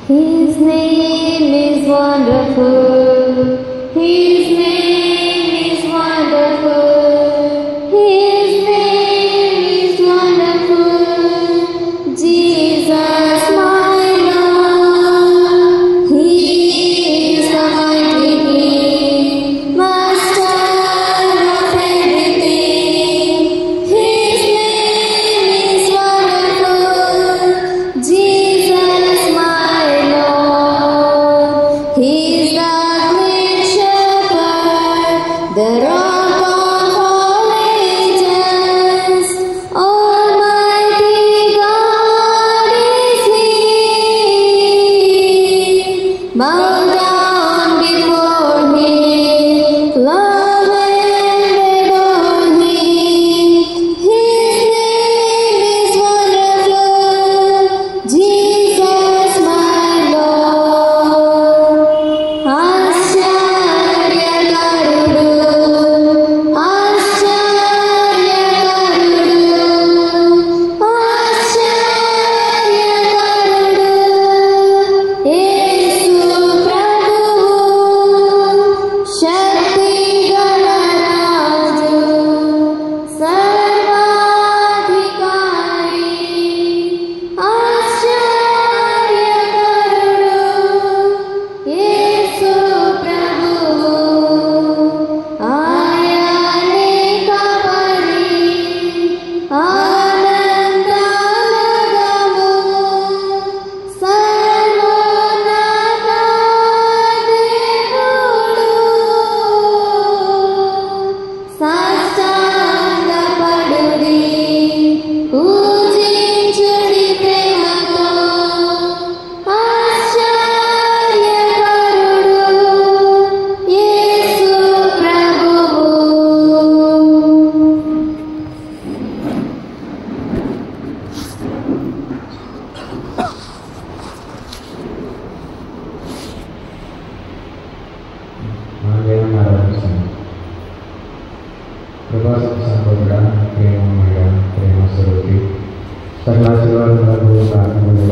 His name is wonderful. His name is wonderful. His name is wonderful. Jesus, my Lord. He is the mighty King, Master of everything. His name is wonderful. Jesus, my Lord. He is the great shepherd, the rock of all ages. Almighty God is He. Bow down before Him, love and adore Him. His name is wonderful. Jesus, my Lord. ఆశ్చర్యకరుడు, ఆశ్చర్యకరుడు, ఆశ్చర్యకరుడు. యేసు ప్రభువు, శక్తిగల రాజు, సర్వాధికారి. ఆశ్చర్యకరుడు, యేసు ప్రభువు. ఆయనే కాపరి, ఆనందనగము, సర్వోన్నత దేవుడు. సాష్టాంగపడుడి, పూజించుడి ప్రేమతో. ఆశ్చర్యకరుడు, యేసు ప్రభువు. మనమేమో ఆరాధిస్తాము. కృపాసన సంపూర్ణ ప్రేమ స్వరూపి సకలాశీర్వాదాలకు కారణములు